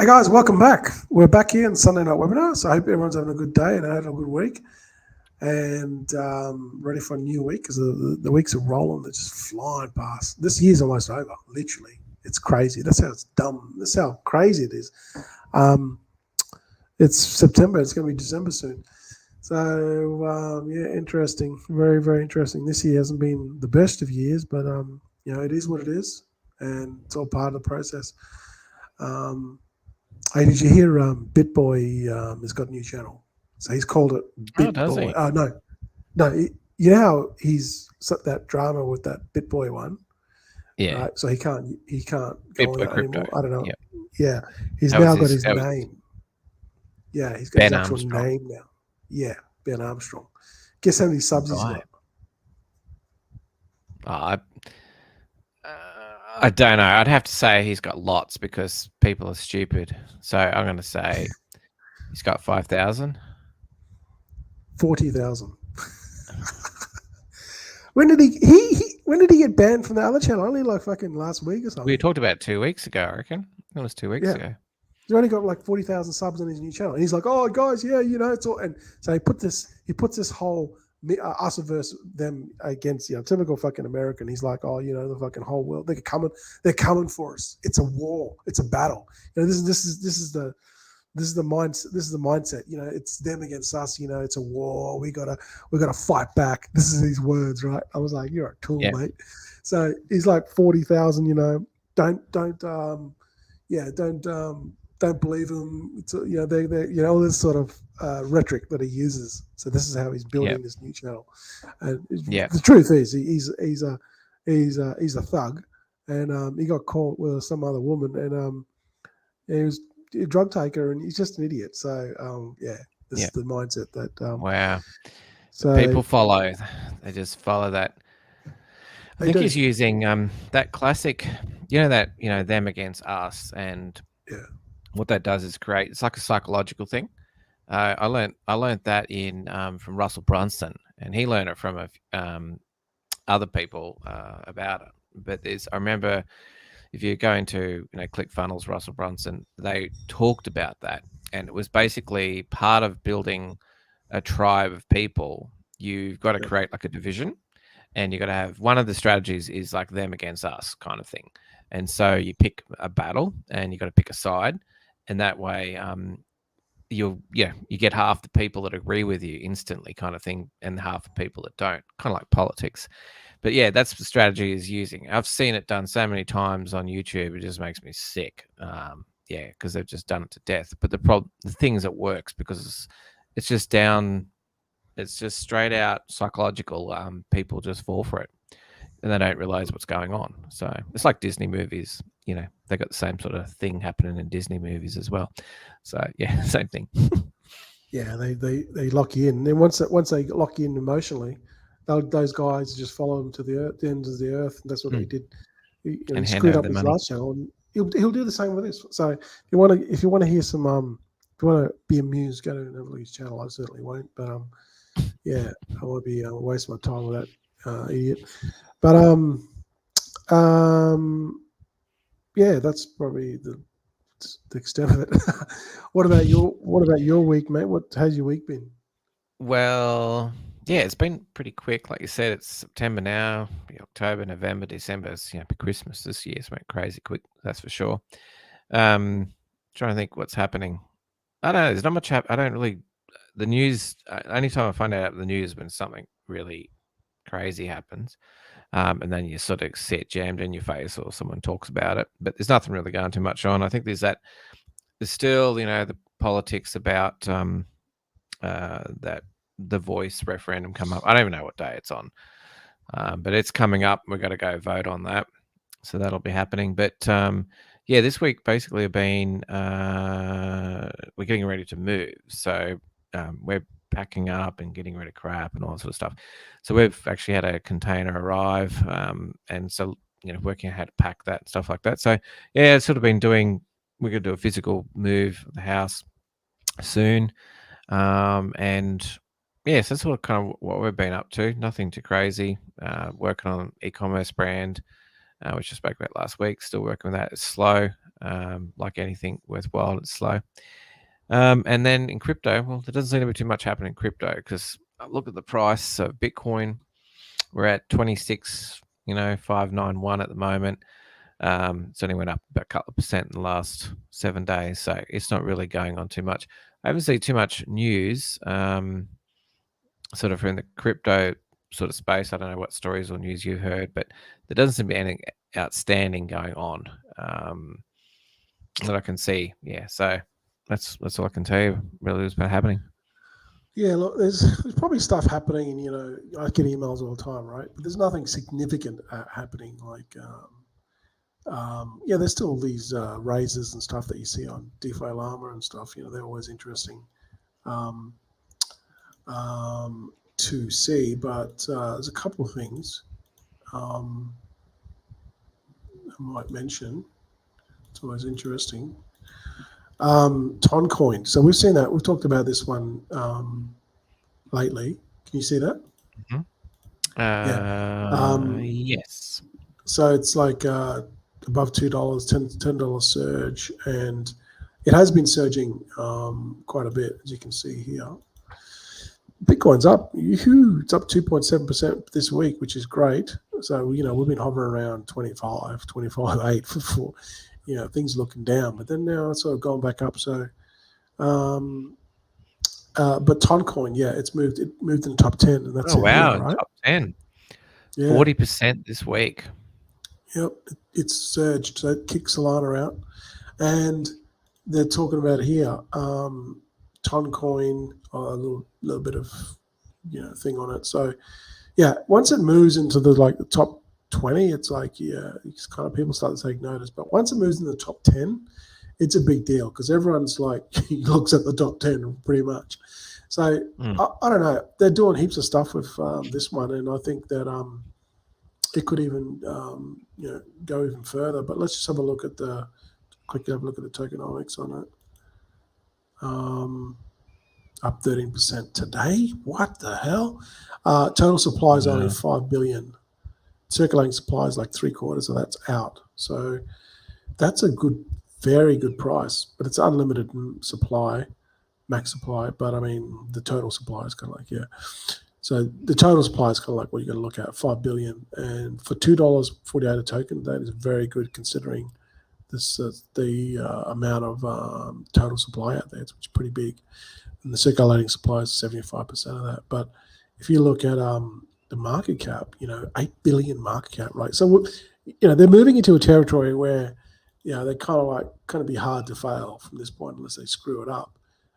Hey guys, welcome back. We're back here in Sunday Night Webinar. So I hope everyone's having a good day and had a good week and ready for a new week because the weeks are rolling. They're just flying past. This year's almost over, literally. It's crazy. That's how it's dumb. That's how crazy it is. It's September. It's going to be December soon. So, yeah, interesting. Very, very interesting. This year hasn't been the best of years, but, it is what it is. And it's all part of the process. Hey, did you hear BitBoy has got a new channel? So he's called it BitBoy. Oh, no. You know how he's that drama with that BitBoy one? Yeah. Right? So he can't go BitBoy on that Crypto. anymore. I don't know. Yep. Yeah. He's now got his name. Yeah, he's got Ben his actual Armstrong. name now. Yeah, Ben Armstrong. Guess how many subs he's got? I don't know. I'd have to say he's got lots because people are stupid. So I'm going to say he's got 5,000. 40,000. When did he get banned from the other channel? Only like fucking last week or something. We talked about 2 weeks ago, I reckon. It was 2 weeks ago. He's only got like 40,000 subs on his new channel. And he's like, oh guys, yeah, it's all. And so he puts this whole us versus them against typical fucking American. He's like, oh, the fucking whole world, they're coming for us. It's a war. It's a battle. This is the mindset. It's them against us. It's a war. We gotta fight back. This is his words, right? I was like, you're a tool, mate. So he's like 40,000. Don't believe him. It's, they all this sort of rhetoric that he uses. So this is how he's building this new channel. And the truth is, he's a thug, and he got caught with some other woman, and he was a drug taker, and he's just an idiot. So this is the mindset that. Wow. So people follow. They just follow that. I think he's using that classic, them against us, and what that does is it's like a psychological thing. I learned that in from Russell Brunson, and he learned it from other people about it. But I remember if you go into ClickFunnels, Russell Brunson, they talked about that, and it was basically part of building a tribe of people. You've got to create like a division. And you got to have one of the strategies is like them against us kind of thing. And so you pick a battle and you got to pick a side. And that way you get half the people that agree with you instantly kind of thing and half the people that don't, kind of like politics. But yeah, that's the strategy is using. I've seen it done so many times on YouTube. It just makes me sick. Because they've just done it to death. But the thing is it works because it's just down. It's just straight out psychological. People just fall for it, and they don't realize what's going on. So it's like Disney movies. They got the same sort of thing happening in Disney movies as well. So yeah, same thing. Yeah, they lock you in. And then once they lock you in emotionally, those guys just follow them to the ends of the earth. And that's what they did. He screwed up his last channel, and he'll do the same with this. So if you want to hear some if you want to be amused, go to Neville's channel. I certainly won't, but I won't be wasting my time with that idiot. But that's probably the extent of it. What about your week, mate? How's your week been? Well, yeah, it's been pretty quick. Like you said, it's September now. October, November, December. It's Christmas this year. It's went crazy quick. That's for sure. Trying to think what's happening. I don't know. There's not much I don't really. The news, anytime I find out the news when something really crazy happens, and then you sort of see it jammed in your face or someone talks about it, but there's nothing really going too much on. I think there's still, the politics about that the Voice referendum come up. I don't even know what day it's on, but it's coming up. We've got to go vote on that. So that'll be happening. But this week basically been, we're getting ready to move. So we're packing up and getting rid of crap and all that sort of stuff. So we've actually had a container arrive, and so working out how to pack that and stuff like that. So yeah, it's sort of been we're going to do a physical move of the house soon, and yes, that's sort of kind of what we've been up to. Nothing too crazy. Working on an e-commerce brand, which I spoke about last week. Still working with that. It's slow. Like anything worthwhile, it's slow. And then in crypto, well, there doesn't seem to be too much happening in crypto because look at the price of Bitcoin. We're at 26,591 at the moment. It's only went up about a couple of percent in the last 7 days, so it's not really going on too much. I haven't seen too much news, sort of in the crypto sort of space. I don't know what stories or news you heard, but there doesn't seem to be anything outstanding going on that I can see. Yeah, so that's all I can tell you. Really, what's been happening. Yeah, look, there's probably stuff happening, and I get emails all the time, right? But there's nothing significant happening. Like, there's still these raises and stuff that you see on DeFi Llama and stuff. They're always interesting to see. But there's a couple of things I might mention. It's always interesting. Toncoin. So we've seen that. We've talked about this one lately. Can you see that? Mm-hmm. Yes. So it's like above $2, $10 surge, and it has been surging quite a bit, as you can see here. Bitcoin's up. It's up 2.7% this week, which is great. So we've been hovering around 25.8 for things looking down, but then now it's sort of gone back up. So, but Toncoin, it's moved. It moved in the top 10, and that's wow, here, right? Top 10, 40% this week. Yep, it's surged. So it kicked Solana out, and they're talking about here. Toncoin, a little bit of thing on it. So, once it moves into the top 20, it's like it's kind of people start to take notice. But once it moves into the top 10, it's a big deal because everyone's like looks at the top 10 pretty much. So I don't know. They're doing heaps of stuff with this one, and I think that it could even go even further. But let's just have a look at quickly have a look at the tokenomics on it. Up 13% today. What the hell? Total supply is only 5 billion. Circulating supply is like 3/4 of that's out. So that's a very good price, but it's unlimited supply, max supply. But I mean, the total supply is kind of like, So the total supply is kind of like what you got to look at, 5 billion. And for $2.48 a token, that is very good considering the amount of total supply out there, which is pretty big. And the circulating supply is 75% of that. But if you look at the market cap, 8 billion market cap, right? So, they're moving into a territory where, they kind of be hard to fail from this point unless they screw it up.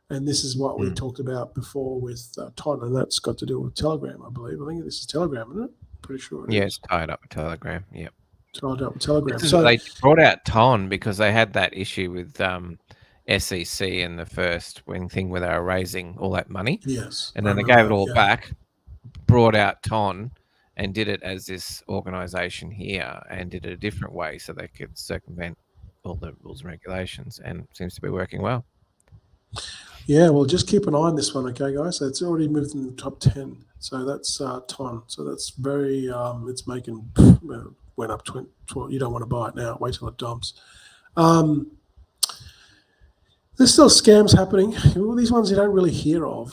And this is what we talked about before with Ton, and that's got to do with Telegram, I believe. I think this is Telegram, isn't it? Pretty sure it is. It's tied up with Telegram, yep. Tied up with Telegram. So they brought out Ton because they had that issue with SEC in the first thing where they were raising all that money. Yes. And then they gave it all back, brought out Ton, and did it as this organization here and did it a different way so they could circumvent all the rules and regulations, and it seems to be working well. Yeah, well, just keep an eye on this one, okay, guys? So it's already moved in the top 10. So that's Ton. So that's very, it's making, went up 20. You don't want to buy it now. Wait till it dumps. There's still scams happening. Well, these ones you don't really hear of.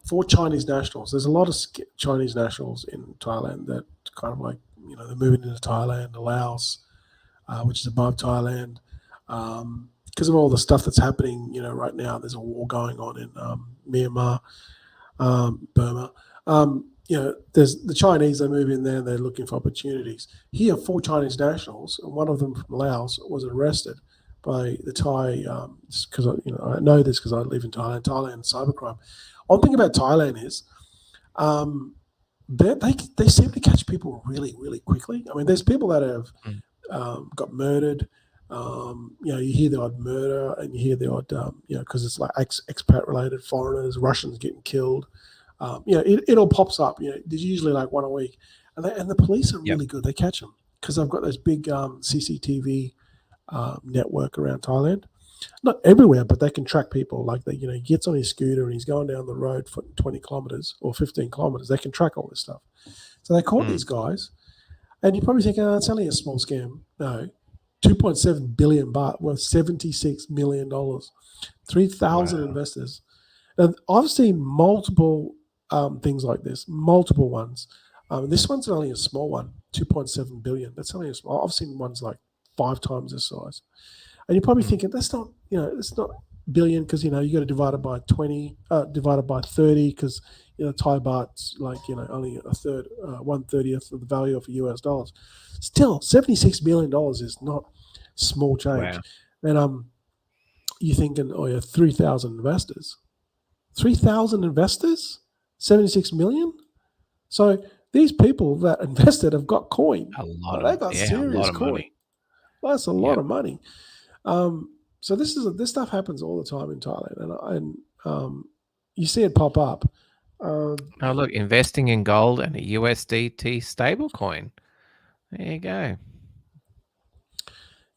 For Chinese nationals, there's a lot of Chinese nationals in Thailand that kind of like, they're moving into Thailand, Laos, which is above Thailand. Because of all the stuff that's happening, right now, there's a war going on in Myanmar, Burma. There's the Chinese, they move in there, they're looking for opportunities. Here, 4 Chinese nationals, and one of them from Laos was arrested by the Thai, because I know this because I live in Thailand cybercrime. One thing about Thailand is they seem to catch people really, really quickly. I mean, there's people that have got murdered. You hear the odd murder, and you hear the odd, because it's like expat related, foreigners, Russians getting killed. It all pops up. There's usually like one a week, and the police are really good. They catch them because they've got those big CCTV network around Thailand. Not everywhere, but they can track people. Like he gets on his scooter and he's going down the road for 20 kilometers or 15 kilometers. They can track all this stuff. So they caught these guys, and you probably think, it's only a small scam. No. 2.7 billion baht, worth $76 million. 3,000 investors. Now, I've seen multiple things like this, multiple ones. This one's only a small one, 2.7 billion. That's only a small. I've seen ones like 5 times this size. And you're probably thinking that's not, it's not billion because you got to divide it by 20, divided by 30 because Thai baht's like only a third, 1/30th of the value of US dollars. Still, $76 million is not small change. Wow. And you're thinking, oh yeah, 3,000 investors. 3,000 investors, 76 million. So these people that invested have got coin. They got serious coin. Money. Well, that's a lot of money. So this stuff happens all the time in Thailand, and you see it pop up. Oh look, investing in gold and a USDT stablecoin. There you go.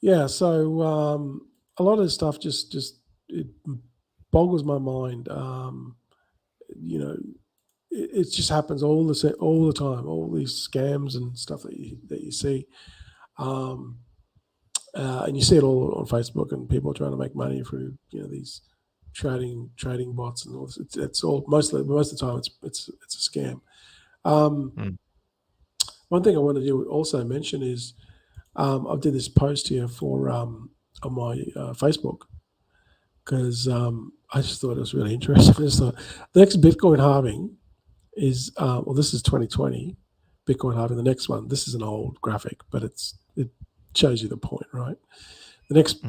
Yeah, so a lot of this stuff just it boggles my mind. It just happens all the time. All these scams and stuff that you see, and you see it all on Facebook, and people are trying to make money through these trading bots and all this. It's all most of the time it's a scam. One thing I want to also mention is I did this post here for on my Facebook because I just thought it was really interesting. I just thought the next Bitcoin halving is this is 2020 Bitcoin halving. The next one, this is an old graphic, but it shows you the point, right? The next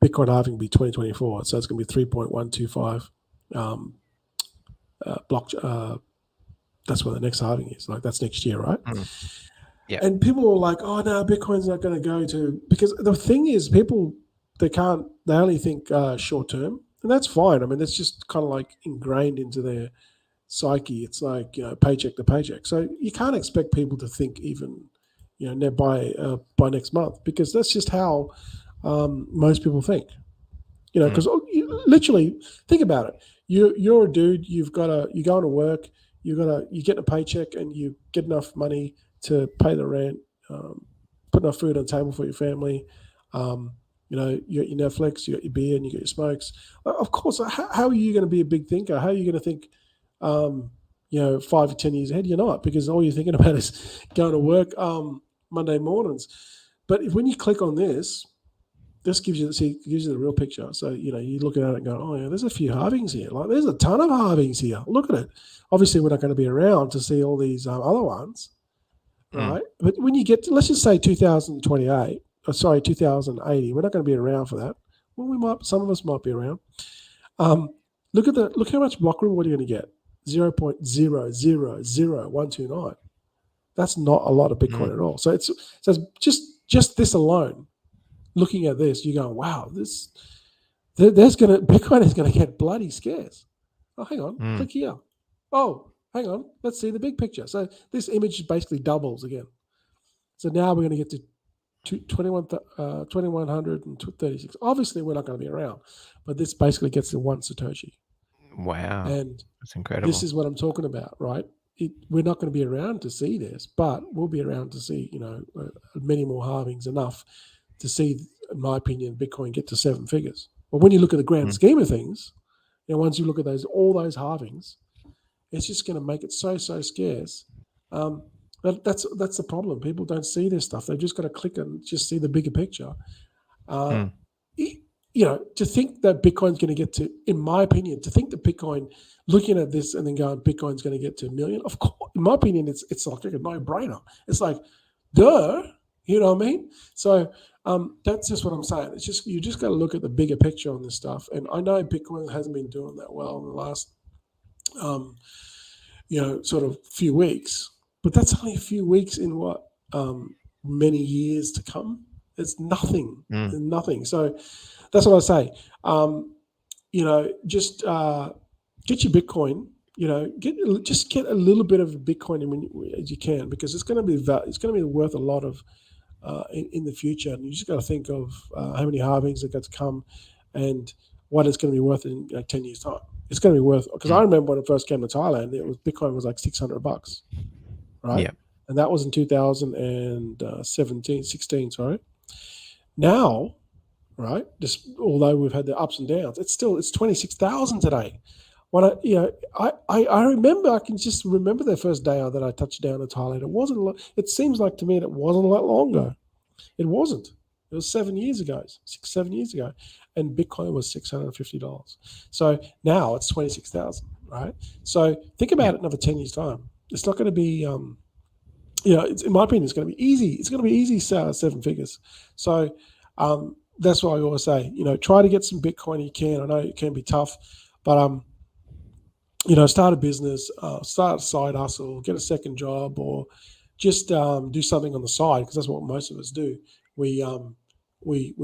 Bitcoin halving will be 2024, so it's going to be 3.125 block. That's where the next halving is. Like that's next year, right? Yeah. And people were like, "Oh no, Bitcoin's not going to go to," because the thing is, people they only think short term, and that's fine. I mean, that's just kind of like ingrained into their psyche. It's like paycheck to paycheck. So you can't expect people to think even by next month, because that's just how most people think. Because you literally think about it. You're a dude. You're going to work. You get a paycheck, and you get enough money to pay the rent, put enough food on the table for your family. You got your Netflix, you got your beer, and you got your smokes. Of course, how are you going to be a big thinker? How are you going to think, 5 or 10 years ahead? You're not, because all you're thinking about is going to work Monday mornings. But when you click on this gives you the real picture. So, you look at it and go, oh, yeah, there's a few halvings here. Like, there's a ton of halvings here. Look at it. Obviously, we're not going to be around to see all these other ones. Right, but when you get to, let's just say 2028, 2080, we're not going to be around for that. Well, some of us might be around. Look how much block reward you're going to get. 0.000129. That's not a lot of Bitcoin at all. So it's just this alone. Looking at this, you go, wow, Bitcoin is going to get bloody scarce. Oh, hang on, click here. Oh, hang on, let's see the big picture. So this image basically doubles again. So now we're going to get to 2136. Obviously, we're not going to be around, but this basically gets to 1 Satoshi. Wow, and that's incredible. This is what I'm talking about, right? We're not going to be around to see this, but we'll be around to see, many more halvings, enough to see, in my opinion, Bitcoin get to 7 figures. But when you look at the grand scheme of things, once you look at all those halvings, it's just going to make it so scarce. That's the problem. People don't see this stuff. They've just got to click and just see the bigger picture. To think that Bitcoin's going to get to, in my opinion, to think that Bitcoin, looking at this and then going, Bitcoin's going to get to 1 million, of course, in my opinion, it's like a no-brainer. It's like, duh, you know what I mean? So that's just what I'm saying. It's just, you just got to look at the bigger picture on this stuff. And I know Bitcoin hasn't been doing that well in the last sort of few weeks, but that's only a few weeks in what many years to come. It's nothing. Nothing. So that's what I say. Just get your Bitcoin. Just get a little bit of Bitcoin as you can, because it's going to be worth a lot of in the future. And you just got to think of how many halvings are going to come, and what it's going to be worth in 10 years' time. It's going to be worth, because I remember when it first came to Thailand, Bitcoin was like $600, right? Yeah. And that was in 2016, sorry. Now, right, just although we've had the ups and downs, it's 26,000 today. When I remember, I can just remember the first day that I touched down in Thailand. It wasn't. It seems like to me that it wasn't a lot longer. It wasn't. It was 7 years ago, 7 years ago, and Bitcoin was $650. So now it's 26,000, right? So think about it another 10 years time. It's not going to be, in my opinion, it's going to be easy. It's going to be easy 7 figures. So that's why I always say, try to get some Bitcoin. You can. I know it can be tough, but start a business, start a side hustle, get a second job, or just do something on the side, because that's what most of us do. We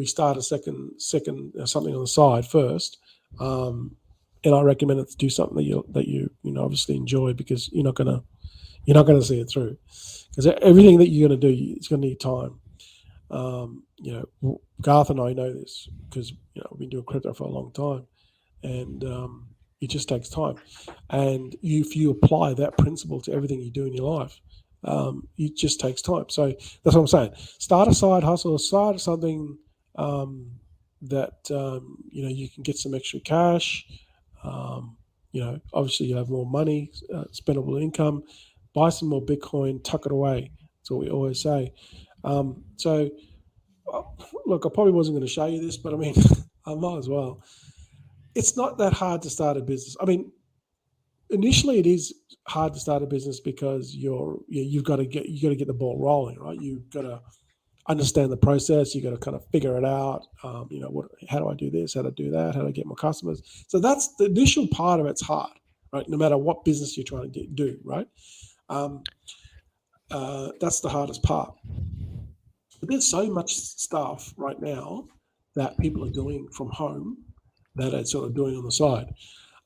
start a second something on the side first, and I recommend it to do something that you obviously enjoy, because you're not gonna see it through, because everything that you're gonna do, it's gonna need time. Garth and I know this because we've been doing crypto for a long time, and it just takes time. And if you apply that principle to everything you do in your life, it just takes time. So that's what I'm saying. Start a side hustle, start something that you can get some extra cash. Obviously you have more money, spendable income. Buy some more Bitcoin, tuck it away. That's what we always say. So look, I probably wasn't going to show you this, but I mean, I might as well. It's not that hard to start a business. I mean, initially it is hard to start a business because you've got to get the ball rolling, right? You've got to understand the process. You've got to kind of figure it out. How do I do this? How to do that? How to get more customers? So that's the initial part of it's hard, right? No matter what business you're trying to do, right? That's the hardest part. But there's so much stuff right now that people are doing from home that are sort of doing on the side.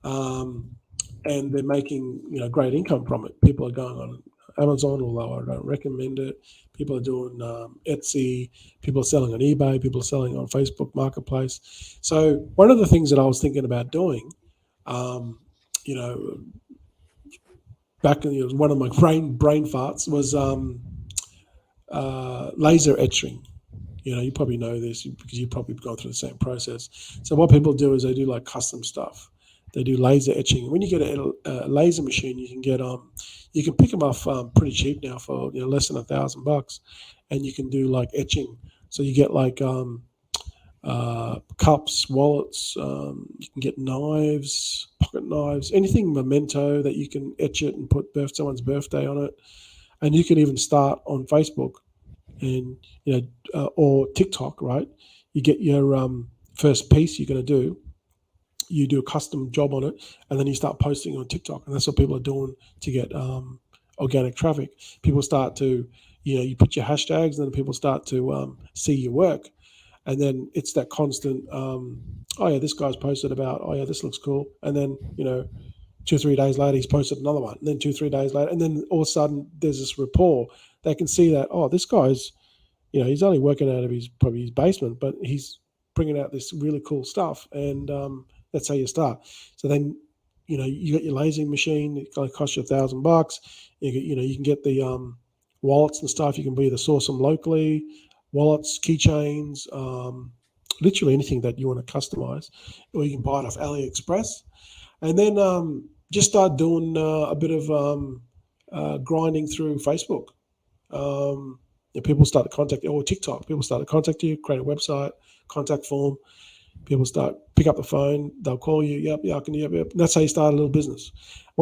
And they're making great income from it. People are going on Amazon, although I don't recommend it. People are doing Etsy. People are selling on eBay. People are selling on Facebook Marketplace. So one of the things that I was thinking about doing, back in one of my brain farts was laser etching. You probably know this because you've probably gone through the same process. So what people do is they do like custom stuff. They do laser etching. When you get a laser machine, you can get you can pick them off pretty cheap now for less than $1,000, and you can do like etching. So you get like cups, wallets. You can get knives, pocket knives, anything memento that you can etch it and put someone's birthday on it. And you can even start on Facebook and or TikTok, right? You get your first piece you're going to do. You do a custom job on it, and then you start posting on TikTok, and that's what people are doing to get organic traffic. People start to, you put your hashtags, and then people start to see your work, and then it's that constant. Oh yeah, this guy's posted about. Oh yeah, this looks cool, and then 2 or 3 days later he's posted another one, and then 2 or 3 days later, and then all of a sudden there's this rapport. They can see that this guy's, he's only working out of his basement, but he's bringing out this really cool stuff, and that's how you start. So then, you got your lasing machine. It's going to cost you $1,000. You can get the wallets and stuff. You can either source them locally, wallets, keychains, literally anything that you want to customize, or you can buy it off AliExpress, and then just start doing a bit of grinding through Facebook. People start to contact you, or TikTok. People start to contact you, create a website, contact form. People pick up the phone, they'll call you. Yep, I can. Yep. And that's how you start a little business.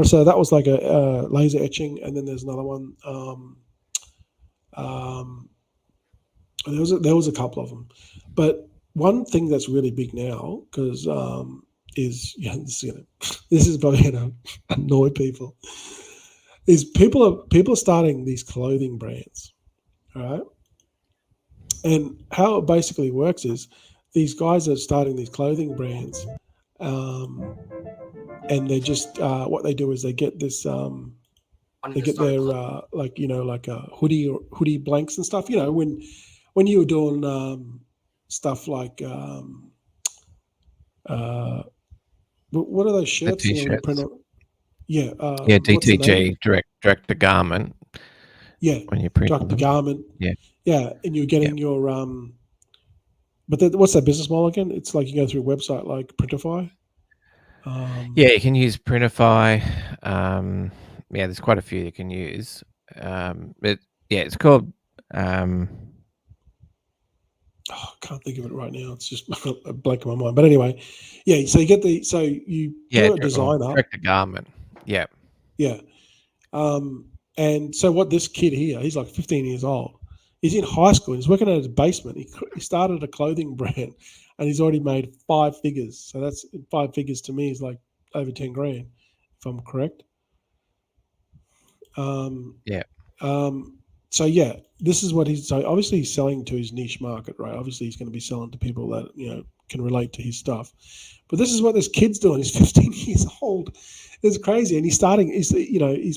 So that was like a laser etching, and then there's another one. There was a couple of them, but one thing that's really big now, because this is probably going to annoy people, is people are starting these clothing brands, all right? And how it basically works is these guys are starting these clothing brands, and they just what they do is they get this they get their like a hoodie blanks and stuff. When you were doing stuff like what are those shirts? DTG, direct to garment. Yeah, when you print direct to garment. Yeah, and you're getting your But what's that business model again? It's like you go through a website like Printify. Yeah, you can use Printify. Yeah, there's quite a few you can use. But yeah, it's called. I can't think of it right now. It's just a blank in my mind. But anyway, yeah. So you do a design up. Direct to garment. Yeah. Yeah. And so what this kid here, he's like 15 years old. He's in high school. He's working at his basement. He started a clothing brand, and he's already made 5 figures. So that's 5 figures to me is like over 10 grand, if I'm correct. Yeah. So yeah, this is what so obviously he's selling to his niche market, right? Obviously he's going to be selling to people that can relate to his stuff. But this is what this kid's doing. He's 15 years old. It's crazy, and he's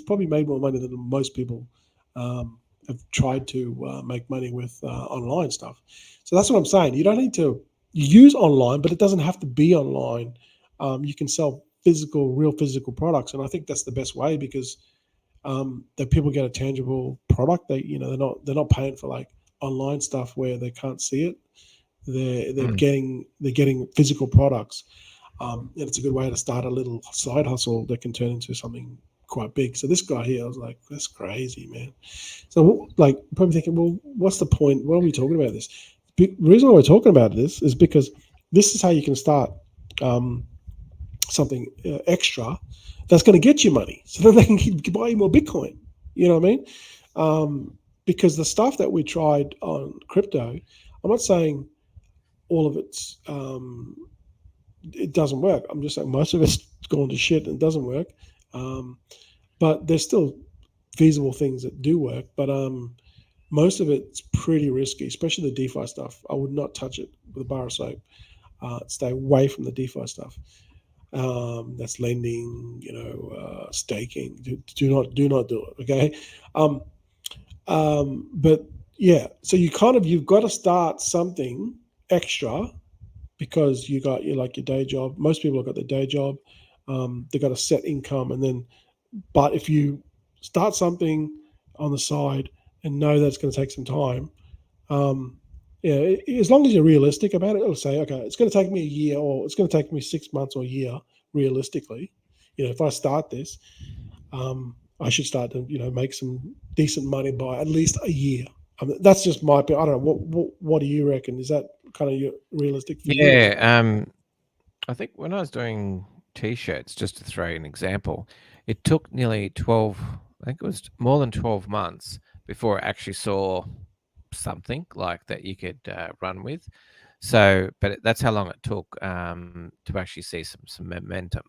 probably made more money than most people have tried to make money with online stuff. So that's what I'm saying. You don't need to use online, but it doesn't have to be online. You can sell real physical products, and I think that's the best way because that people get a tangible product. They're not paying for like online stuff where they can't see it. They're getting physical products, and it's a good way to start a little side hustle that can turn into something quite big. So this guy here, I was like, that's crazy, man. So like probably thinking, well, what's the point? Why are we talking about this? The reason why we're talking about this is because this is how you can start something extra that's going to get you money, so that they can buy you more Bitcoin. You know what I mean? Because the stuff that we tried on crypto, I'm not saying all of it doesn't work. I'm just saying most of it's gone to shit and doesn't work. But there's still feasible things that do work. But most of it's pretty risky, especially the DeFi stuff. I would not touch it with a bar of soap. Stay away from the DeFi stuff. That's lending, staking. Do not do it. Okay. But yeah, so you've got to start something extra because you like your day job. Most people have got their day job. They've got a set income, but if you start something on the side and know that it's going to take some time, as long as you're realistic about it, it'll say, okay, it's going to take me a year, or it's going to take me 6 months or a year. Realistically, if I start this, I should start to make some decent money by at least a year. That's just my opinion. I don't know. What do you reckon? Is that kind of your realistic for you? Yeah. I think when I was doing T-shirts, just to throw an example, it took nearly 12. I think it was more than 12 months before I actually saw something like that you could run with. So, but that's how long it took to actually see some momentum.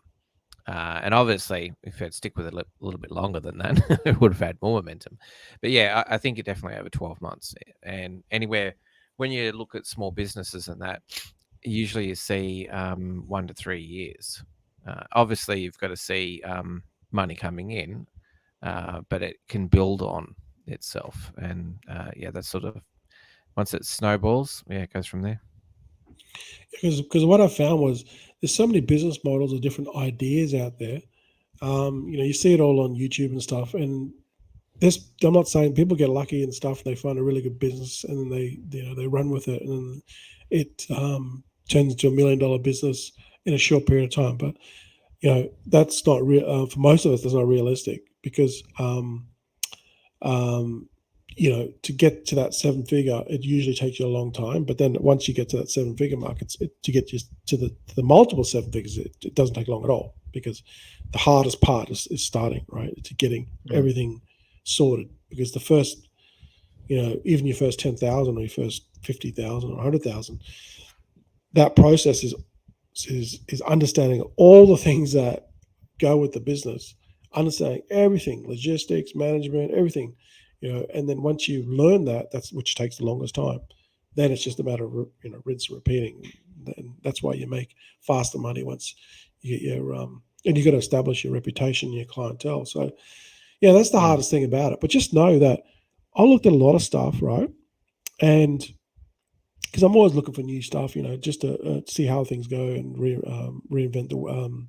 And obviously, if it stick with it a little bit longer than that, it would have had more momentum. But yeah, I think it definitely over 12 months. And anywhere, when you look at small businesses and that, usually you see 1 to 3 years. Obviously, you've got to see money coming in, but it can build on itself. And yeah, that's sort of, once it snowballs, yeah, it goes from there. Because what I found was there's so many business models of different ideas out there. You see it all on YouTube and stuff. And I'm not saying people get lucky and stuff. They find a really good business and then they run with it, and then it turns into $1 million business in a short period of time. But that's not real for most of us. That's not realistic because to get to that 7-figure, it usually takes you a long time. But then once you get to that 7-figure mark, to get you to the multiple 7 figures, it doesn't take long at all, because the hardest part is starting, right? To getting everything sorted, because the first, even your first 10,000 or your first 50,000 or 100,000, that process is understanding all the things that go with the business, understanding everything, logistics, management, everything. And then once you learn that's which takes the longest time, then it's just a matter of rinse and repeating. And that's why you make faster money once you get your and you got to establish your reputation, your clientele. So yeah, that's the hardest thing about it. But just know that I looked at a lot of stuff, right? And because I'm always looking for new stuff, just to see how things go and reinvent the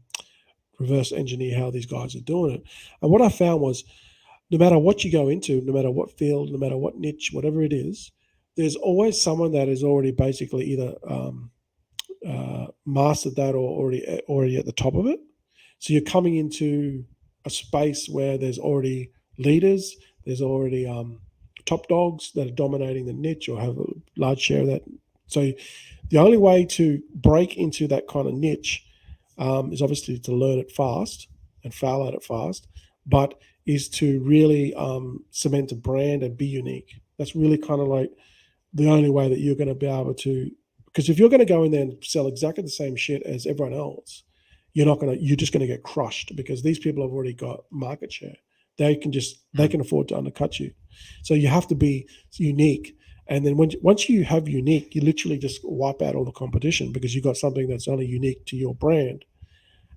reverse engineer how these guys are doing it. And what I found was, no matter what you go into, no matter what field, no matter what niche, whatever it is, there's always someone that is already basically either mastered that or already at the top of it. So you're coming into a space where there's already leaders, there's already top dogs that are dominating the niche or have a large share of that. So the only way to break into that kind of niche is obviously to learn it fast and fail at it fast, but is to really cement a brand and be unique. That's really kind of like the only way that you're going to be able to, because if you're going to go in there and sell exactly the same shit as everyone else, you're just going to get crushed, because these people have already got market share. They can afford to undercut you. So you have to be unique. And then once you have unique, you literally just wipe out all the competition, because you got something that's only unique to your brand.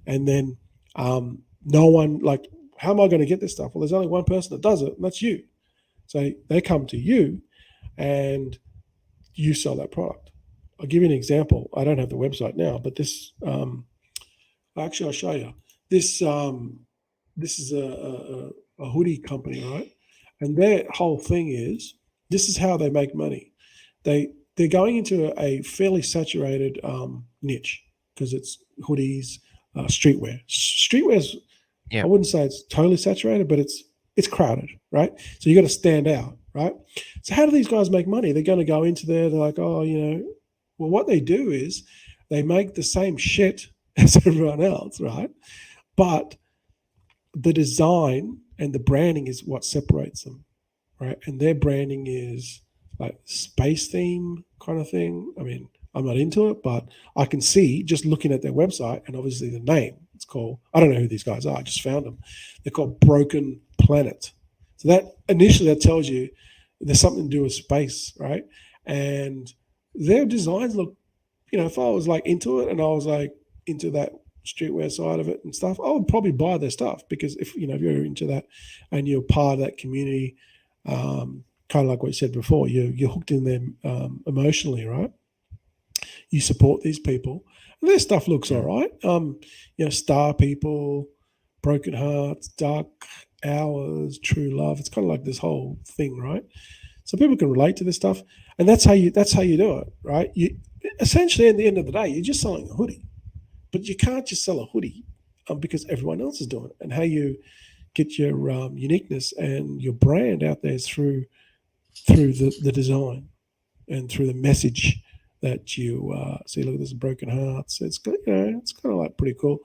And then no one, like, how am I going to get this stuff? Well, there's only one person that does it, and that's you. So they come to you and you sell that product. I'll give you an example. I don't have the website now, but this, actually, I'll show you. This is a hoodie company, right? And their whole thing is, this is how they make money. They're going into a fairly saturated niche, because it's hoodies, streetwear. Streetwear's, I wouldn't say it's totally saturated, but it's crowded, right? So you got to stand out, right? So how do these guys make money? They're going to go into there, they're like, oh, well, what they do is they make the same shit as everyone else, right? But the design and the branding is what separates them, right? And their branding is like space theme kind of thing. I mean, I'm not into it, but I can see just looking at their website, and obviously the name. It's called, I don't know who these guys are, I just found them. They're called Broken Planet. So that initially that tells you there's something to do with space, right? And their designs look, if I was like into it and I was like into that streetwear side of it and stuff, I would probably buy their stuff, because if you're into that and you're part of that community, kind of like what you said before, you're hooked in them emotionally, right? You support these people, and their stuff looks all right. Star People, Broken Hearts, Dark Hours, True Love. It's kind of like this whole thing, right? So people can relate to this stuff, and that's how you do it, right? You essentially, at the end of the day, you're just selling a hoodie, but you can't just sell a hoodie because everyone else is doing it. And how you get your uniqueness and your brand out there is through the design and through the message that you see. Look at this, Broken Hearts. It's it's kind of like pretty cool,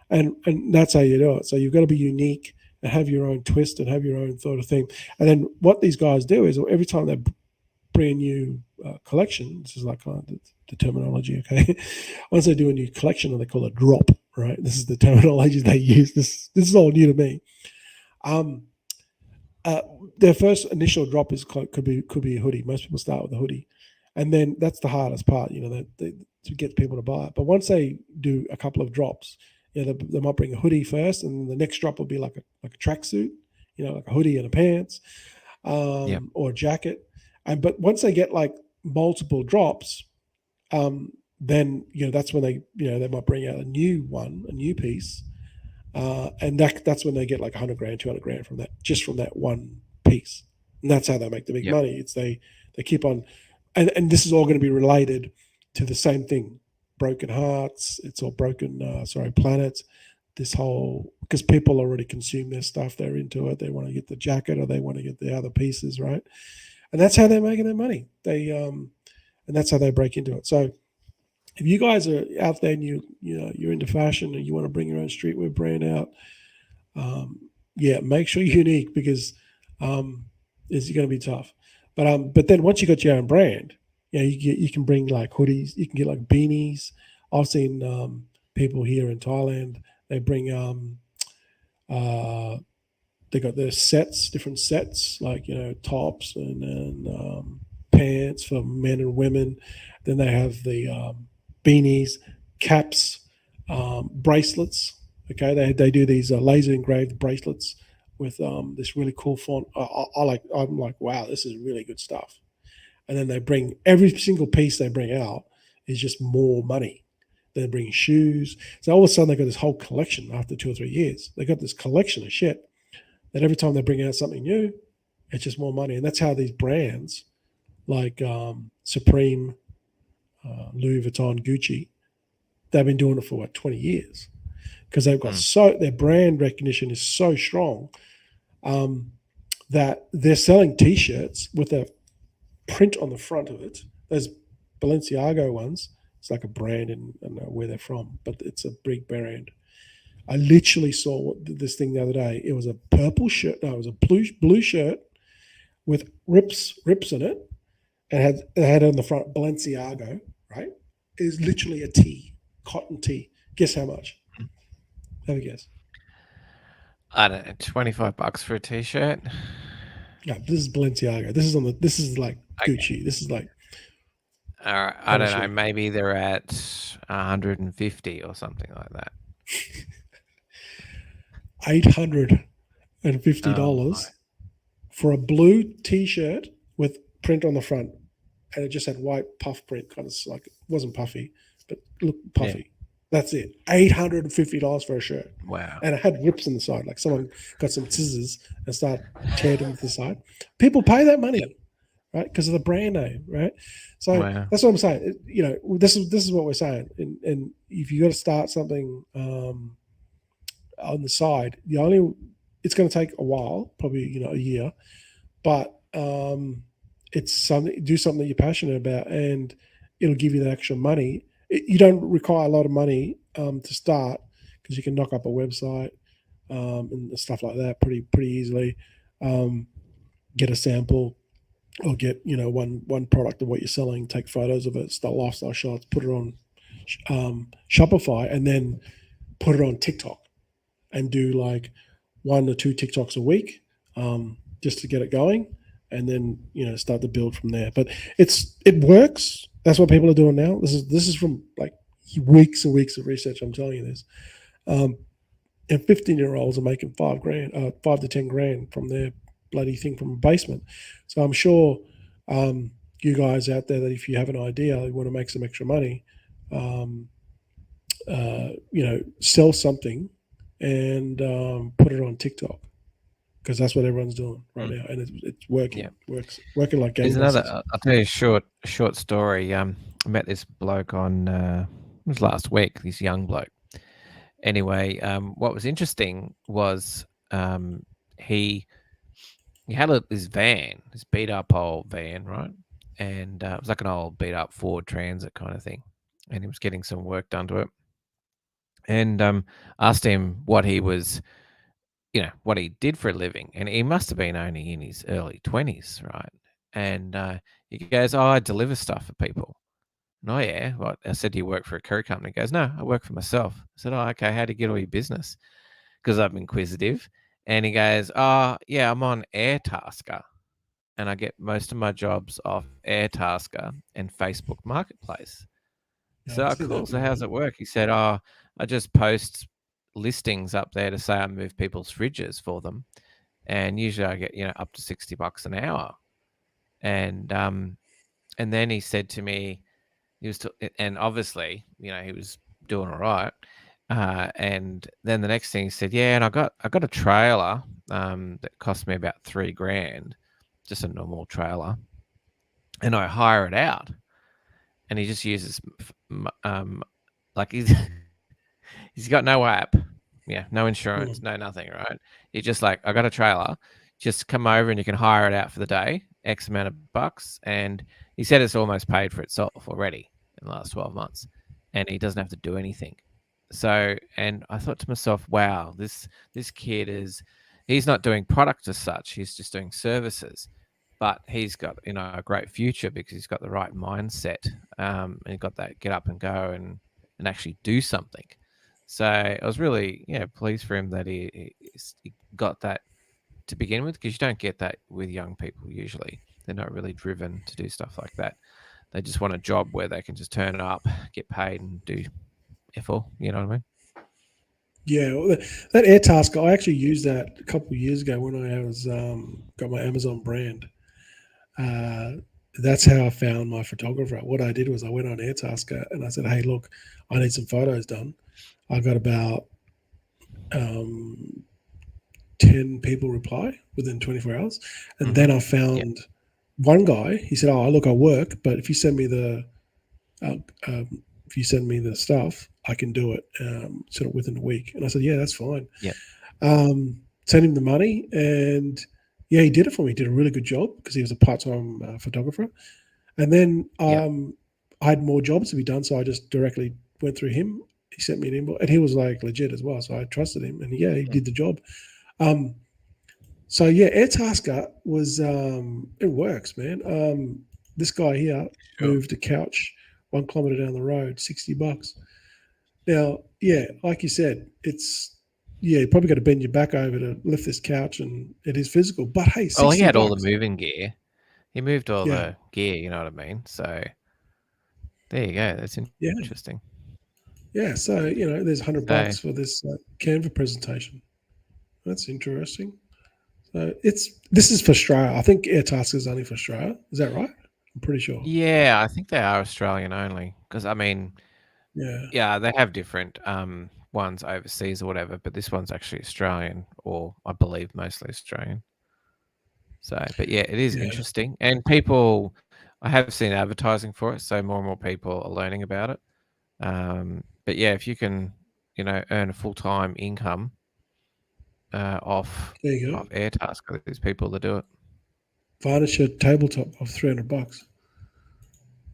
and that's how you do it. So you've got to be unique and have your own twist and have your own sort of thing. And then what these guys do is, every time they bring a new collection, this is like the terminology, okay? Once they do a new collection, they call it drop, right? This is the terminology they use. This is all new to me. Their first initial drop could be a hoodie. Most people start with a hoodie, and then that's the hardest part, to get people to buy it. But once they do a couple of drops, they might bring a hoodie first, and the next drop will be like a tracksuit, like a hoodie and a pants, or a jacket. But once they get like multiple drops, then that's when they might bring out a new piece, and that's when they get like 100 grand, 200 grand from that one piece, and that's how they make the big money. It's they keep on, and this is all going to be related to the same thing. Broken Hearts, it's all Broken Planets. This whole, because people already consume their stuff, they're into it, they want to get the jacket or they want to get the other pieces, right? And that's how they're making their money. And that's how they break into it. So if you guys are out there and you're into fashion and you want to bring your own streetwear brand out, make sure you're unique, because it's going to be tough. But then once you got your own brand, you can bring like hoodies, you can get like beanies. I've seen people here in Thailand, they bring they got their different sets, like tops and pants for men and women. Then they have the beanies, caps, bracelets. Okay, they do these laser engraved bracelets with this really cool font. I'm like, wow, this is really good stuff. And then they bring every single piece they bring out is just more money. They bring shoes. So all of a sudden they got this whole collection after 2 or 3 years. They got this collection of shit that every time they bring out something new, it's just more money. And that's how these brands like Supreme, Louis Vuitton, Gucci, they've been doing it for 20 years because they've got their brand recognition is so strong that they're selling T-shirts with a print on the front of it. Those Balenciaga ones, it's like a brand, and I don't know where they're from, but it's a big brand. I literally saw this thing the other day. It was a purple shirt. No, it was a blue shirt with rips in it, and it had on the front Balenciaga. Right? It is literally a tee, cotton tee. Guess how much? Have a guess. I don't know, $25 for a t-shirt. Yeah, this is Balenciaga. This is like Gucci. This is like. I don't know. Maybe they're at 150 or something like that. $850 for a blue T-shirt with print on the front, and it just had white puff print, kind of like it wasn't puffy, but looked puffy. Yeah. That's it. $850 for a shirt. Wow. And it had rips in the side, like someone got some scissors and started tearing them to the side. People pay that money, right? Because of the brand name, right? So that's what I'm saying. You know, this is what we're saying. And if you got to start something on the side, it's going to take a while, probably a year, but it's something. Do something that you're passionate about, and it'll give you the extra money. You don't require a lot of money to start because you can knock up a website and stuff like that pretty easily. Get a sample or get one product of what you're selling, take photos of it, start lifestyle shots, put it on Shopify, and then put it on TikTok and do like 1 or 2 TikToks a week just to get it going, and then start to build from there. But it works. That's what people are doing now. This is from like weeks and weeks of research. I'm telling you this. And 15-year-olds are making $5 to 10 grand from their bloody thing from a basement. So I'm sure you guys out there that if you have an idea, you want to make some extra money, sell something and put it on TikTok, because that's what everyone's doing right now, and it's working. Yeah. Working like gangbusters. There's another. I'll tell you a short story. I met this bloke on it was last week. This young bloke. Anyway, what was interesting was he had this van, this beat up old van, right? And it was like an old beat up Ford Transit kind of thing, and he was getting some work done to it. And asked him what he was. What he did for a living, and he must have been only in his early 20s, right? And he goes, "Oh, I deliver stuff for people." And, "Oh, yeah, what?" I said, "Do you work for a courier company?" He goes, "No, I work for myself." I said, "Oh, okay, how do you get all your business?" Because I'm inquisitive. And he goes, "Oh, yeah, I'm on Airtasker, and I get most of my jobs off Airtasker and Facebook Marketplace." So cool. So how's it work? He said, "Oh, I just post listings up there to say I move people's fridges for them, and usually I get up to $60 an hour." And then he said to me, and obviously he was doing all right. And then the next thing he said, "Yeah, and I got a trailer that cost me about $3,000, just a normal trailer, and I hire it out." And he just uses like he's got no app, no insurance, no nothing, right? He's just like, "I got a trailer, just come over and you can hire it out for the day, X amount of bucks." And he said it's almost paid for itself already in the last 12 months, and he doesn't have to do anything. So, and I thought to myself, wow, this kid he's not doing product as such, he's just doing services, but he's got a great future because he's got the right mindset, and he got that get up and go and actually do something. So I was really pleased for him that he got that to begin with, because you don't get that with young people usually. They're not really driven to do stuff like that. They just want a job where they can just turn up, get paid, and do F4. You know what I mean? Yeah, well, that Airtasker, I actually used that a couple of years ago when I was got my Amazon brand. That's how I found my photographer. What I did was I went on Airtasker and I said, "Hey, look, I need some photos done." I got about 10 people reply within 24 hours. And then I found one guy, he said, "Oh, look, I work, but if you send me the stuff, I can do it sort of within a week." And I said, "Yeah, that's fine." Yeah. Sent him the money, and yeah, he did it for me. He did a really good job because he was a part-time photographer. And then I had more jobs to be done, so I just directly went through him. He sent me an invoice, and he was like legit as well, so I trusted him. And yeah, he did the job. So yeah, Airtasker was it works, man. This guy here moved a couch 1 kilometer down the road, $60. Now, yeah, like you said, you probably got to bend your back over to lift this couch, and it is physical. But hey, $60. Oh, he had all the moving gear. He moved all Yeah. the gear. You know what I mean? So there you go. That's interesting. Yeah. So there's $100 for this Canva presentation. That's interesting. So this is for Australia. I think Airtasker is only for Australia. Is that right? I'm pretty sure. Yeah, I think they are Australian only because I mean, yeah, they have different ones overseas or whatever, but this one's actually Australian, or I believe mostly Australian. So, but yeah, it is interesting, and I have seen advertising for it, so more and more people are learning about it. But yeah, if you can, earn a full-time income off Airtasker, there's people that do it. Varnish a tabletop of $300.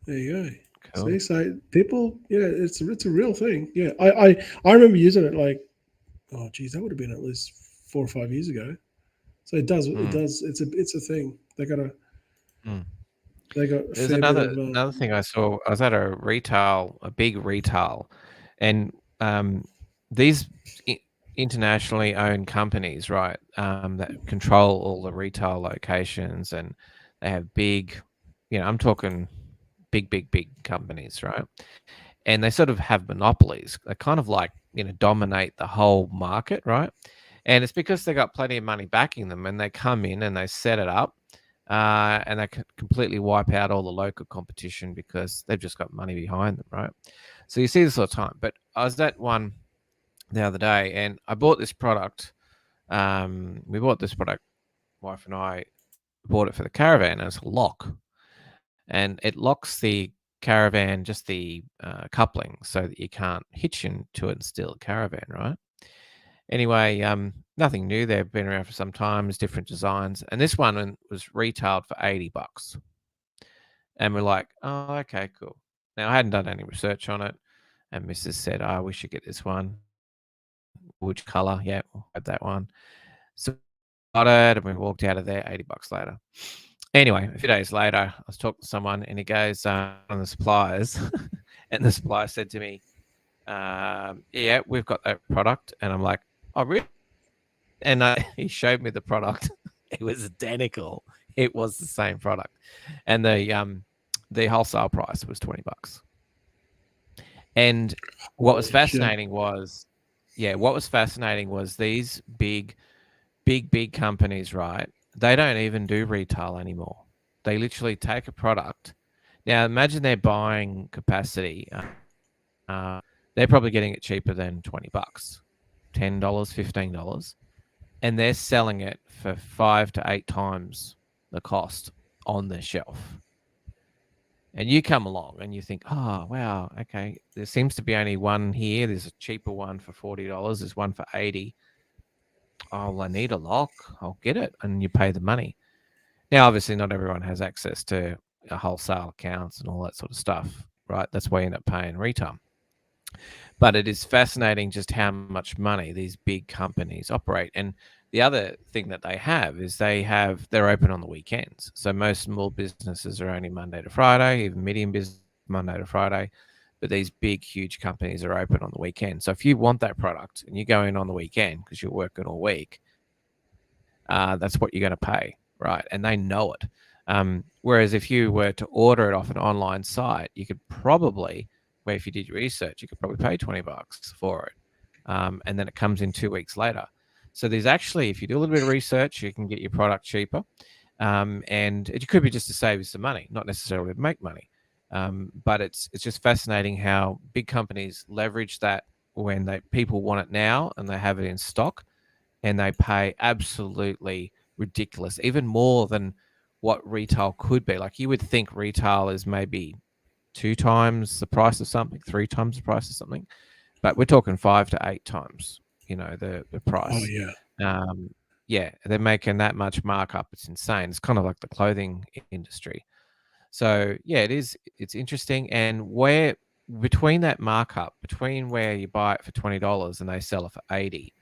There you go. Cool. See, so people, it's a real thing. Yeah, I remember using it like, oh geez, that would have been at least 4 or 5 years ago. So it does. It's a thing. They got a. They got. There's another thing I saw. I was at a big retail, and these internationally owned companies, right, that control all the retail locations, and they have big, I'm talking big companies, right? And they sort of have monopolies. They kind of like, dominate the whole market, right? And it's because they got plenty of money backing them, and they come in and they set it up, and they completely wipe out all the local competition because they've just got money behind them, right? So you see this all the time. But I was at one the other day, and I bought this product. We bought this product. My wife and I bought it for the caravan, and it's a lock, and it locks the caravan, just the coupling, so that you can't hitch into it and steal a caravan, right? Anyway, nothing new. They've been around for some time. There's different designs, and this one was retailed for $80. And we're like, oh, okay, cool. Now I hadn't done any research on it, and Mrs. said, "Oh, we should get this one. Which color? Yeah, we'll have that one." So got it, and we walked out of there. $80 later. Anyway, a few days later, I was talking to someone, and he goes on the suppliers, and the supplier said to me, "Yeah, we've got that product," and I'm like, "Oh, really?" And he showed me the product. It was identical. It was the same product, and the wholesale price was $20. And what was fascinating was, these big companies, right? They don't even do retail anymore. They literally take a product. Now imagine they're buying capacity. They're probably getting it cheaper than $20, $10, $15, and they're selling it for 5 to 8 times the cost on their shelf. And you come along and you think, oh, wow, okay, there seems to be only one here. There's a cheaper one for $40. There's one for $80. Oh, well, I need a lock. I'll get it. And you pay the money. Now, obviously, not everyone has access to wholesale accounts and all that sort of stuff, right? That's why you end up paying retail. But it is fascinating just how much money these big companies operate. And the other thing that they have is they're open on the weekends. So most small businesses are only Monday to Friday, even medium business Monday to Friday. But these big, huge companies are open on the weekend. So if you want that product and you go in on the weekend because you're working all week, that's what you're going to pay, right? And they know it. Whereas if you were to order it off an online site, you could probably, where if you did your research, you could probably pay $20 for it. And then it comes in 2 weeks later. So there's actually, if you do a little bit of research, you can get your product cheaper. And it could be just to save you some money, not necessarily to make money. But it's just fascinating how big companies leverage that when people want it now and they have it in stock, and they pay absolutely ridiculous, even more than what retail could be. Like, you would think retail is maybe 2 times the price of something, 3 times the price of something, but we're talking 5 to 8 times, the price. Oh yeah. Yeah, they're making that much markup. It's insane. It's kind of like the clothing industry. So yeah, it's interesting. And where between that markup, between where you buy it for $20 and they sell it for 80,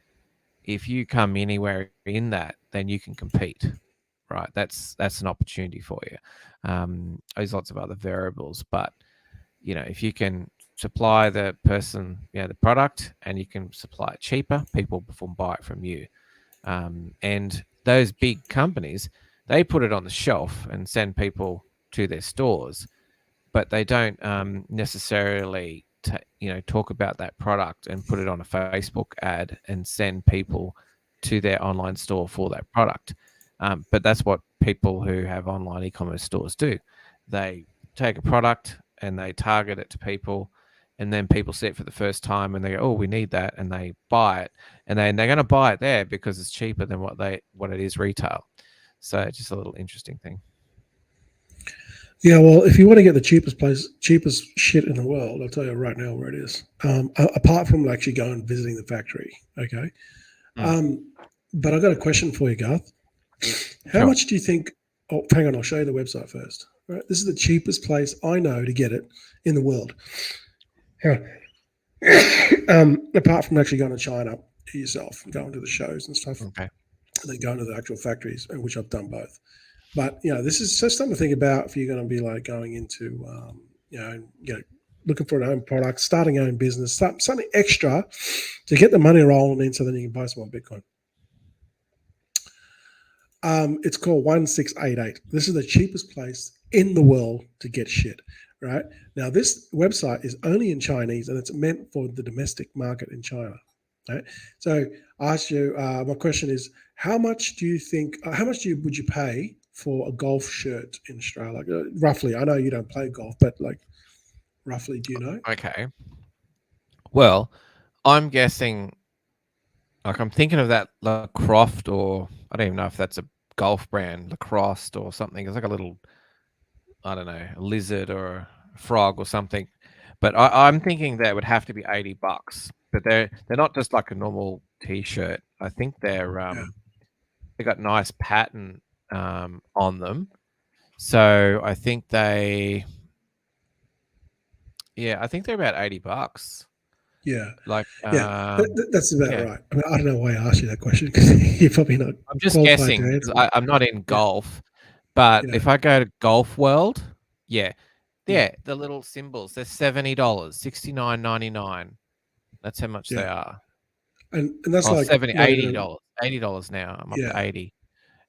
if you come anywhere in that, then you can compete, right? That's an opportunity for you. There's lots of other variables, but if you can supply the person, the product, and you can supply it cheaper, people will buy it from you. And those big companies, they put it on the shelf and send people to their stores, but they don't necessarily talk about that product and put it on a Facebook ad and send people to their online store for that product. But that's what people who have online e-commerce stores do. They take a product and they target it to people, and then people see it for the first time and they go, oh, we need that, and they buy it, and then they're going to buy it there because it's cheaper than what it is retail. So it's just a little interesting thing. Yeah, well, if you want to get the cheapest shit in the world, I'll tell you right now where it is. Apart from actually going and visiting the factory, okay. But I got a question for you, Garth. How much do you think? Oh, hang on, I'll show you the website first. Right, this is the cheapest place I know to get it in the world. Apart from actually going to China yourself, going to the shows and stuff, okay, and then going to the actual factories, which I've done both. But this is just something to think about if you're going to be like going into looking for an own product, starting your own business, something extra to get the money rolling in, so then you can buy some more Bitcoin. It's called 1688. This is the cheapest place in the world to get shit. Right now, this website is only in Chinese, and it's meant for the domestic market in China. Right. So I asked you. My question is, how much do you think? Would you pay for a golf shirt in Australia? Roughly, I know you don't play golf, but like roughly, do you know? Okay. Well, I'm guessing. Like, I'm thinking of that Lacrosse, or I don't even know if that's a golf brand, Lacrosse or something. It's like a little, I don't know, a lizard or a frog or something. But I'm thinking that would have to be $80. But they're not just like a normal T-shirt. I think they got nice pattern on them. So I think they're about $80. Yeah, like that's about right. I mean, I don't know why I asked you that question, because you're probably not. I'm just guessing because I'm not in golf, but if I go to Golf World, the little symbols, they're $70, $69.99. That's how much they are. And that's like $70, $80 now. I'm up to 80,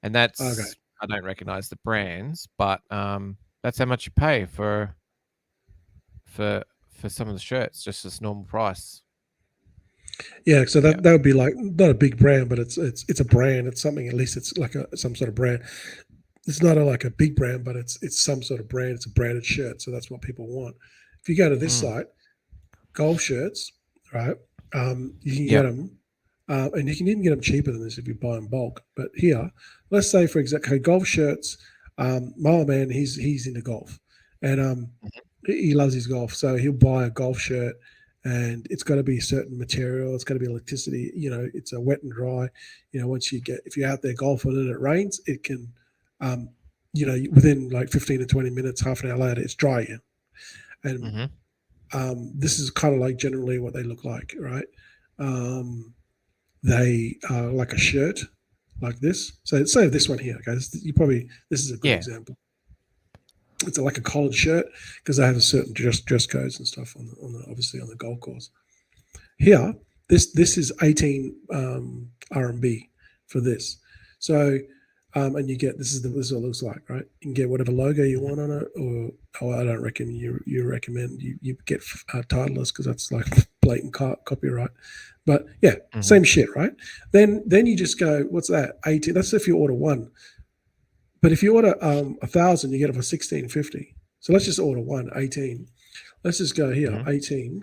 and that's okay. I don't recognize the brands, but that's how much you pay for some of the shirts, just this normal price. Yeah, so that would be like not a big brand, but it's a brand. It's something, at least it's like some sort of brand. It's not like a big brand, but it's some sort of brand. It's a branded shirt, so that's what people want. If you go to this site, golf shirts, right? You can get them, and you can even get them cheaper than this if you buy in bulk. But here, let's say for example, golf shirts. My man, he's into golf, and he loves his golf, so he'll buy a golf shirt, and it's got to be a certain material. It's got to be electricity. It's a wet and dry. If you're out there golfing and it rains, it can, within like 15 to 20 minutes, half an hour later, it's dry again. And this is kind of like generally what they look like, right? They are like a shirt, like this. So say this one here, okay? This is a good example. It's like a collared shirt because they have a certain dress codes and stuff obviously on the golf course. Here, this is 18 RMB for this. So, and you get this is what it looks like, right? You can get whatever logo you want on it, or I don't reckon you recommend you get Titleist because that's like blatant copyright. But same shit, right? Then you just go, what's that? 18. That's if you order one. But if you order 1,000, you get it for $16.50. So let's just order 18. Let's just go here, 18.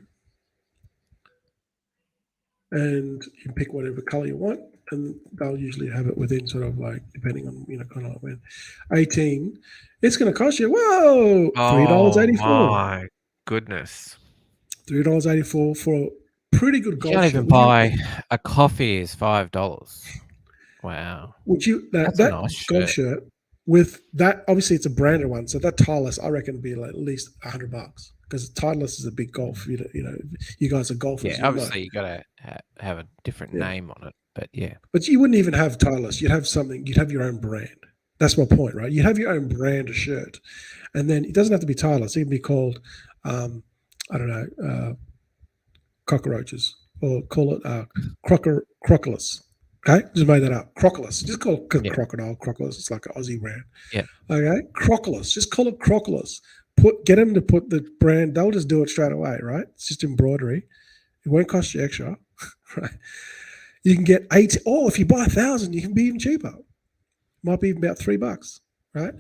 And you can pick whatever color you want. and they'll usually have it within sort of like, depending on, kind of like when 18, it's going to cost you, whoa, $3.84. My goodness. $3.84 for a pretty good golf shirt. You can't even buy a coffee is $5. Wow. Would you, that nice golf shirt with that, obviously it's a branded one. So that Titleist, I reckon would be like at least $100 because Titleist is a big golf, you know, you guys are golfers. Yeah, obviously you got to have a different name on it, but yeah. But you wouldn't even have Titleist. You'd have something, you'd have your own brand. That's my point, right? You have your own brand of shirt. And then it doesn't have to be Titleist. It can be called, I don't know, cockroaches, or call it Crocolus. Okay, just made that up. Crocolus. Just call it Crocodile Crocolus. It's like an Aussie brand. Yeah. Okay, Crocolus. Just call it Crocolus. Get them to put the brand. They'll just do it straight away, right? It's just embroidery. It won't cost you extra, right? You can get 8. Or if you buy 1,000, you can be even cheaper. Might be even about $3, right?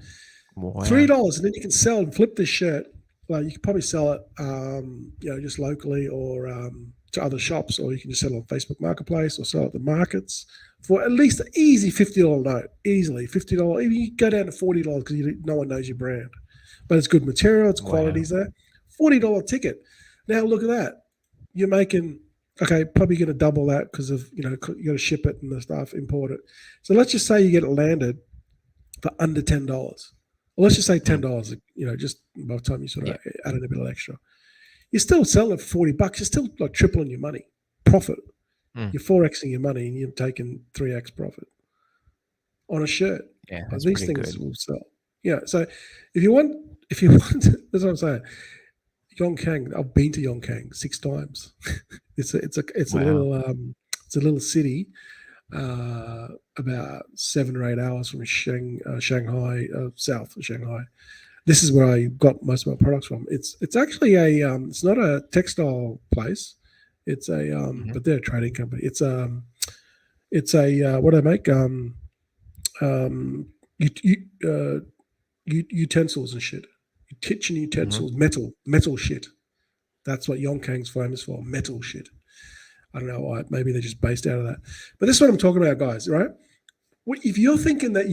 Wow. $3, and then you can sell and flip this shirt. Well, you can probably sell it, just locally or to other shops, or you can just sell it on Facebook Marketplace or sell it at the markets for at least an easy $50 note. Easily $50. Even you go down to $40 because no one knows your brand, but it's good material, it's quality's there. $40 ticket. Now look at that. You're making probably going to double that because of you got to ship it and the stuff, import it. So let's just say you get it landed for under $10. Well, let's just say $10. Just by the time you sort of add in a bit of extra. You're still selling it for $40. You're still like tripling your money profit. You're 4xing your money and you're taking 3x profit on a shirt. Yeah, these things will sell. Yeah. So if you want, that's what I'm saying. Yonkang. I've been to Yonkang 6 times. It's a little city, about 7 or 8 hours from Shanghai, south of Shanghai. This is where I got most of my products from. It's actually it's not a textile place. It's a but they're a trading company. It's a what do they make? Utensils and shit. Kitchen utensils, metal shit. That's what Yonkang's famous for, metal shit. I don't know why. Maybe they're just based out of that. But this is what I'm talking about, guys, right? If you're thinking that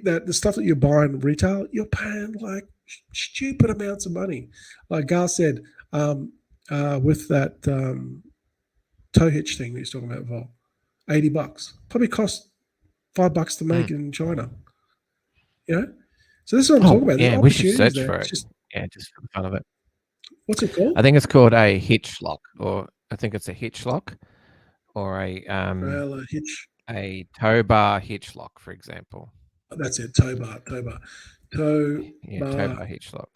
that the stuff that you're buying retail, you're paying like stupid amounts of money. Like Gar said, with that toe hitch thing that he's talking about, Vol, $80. Probably cost $5 to make in China. So this is what I'm talking about. Yeah, we should search for it. Just for the fun of it. What's it called? I think it's called a hitch lock, or I think it's a hitch lock, or a hitch. A tow bar hitch lock, for example. That's it. Tow bar. Tow bar hitch lock.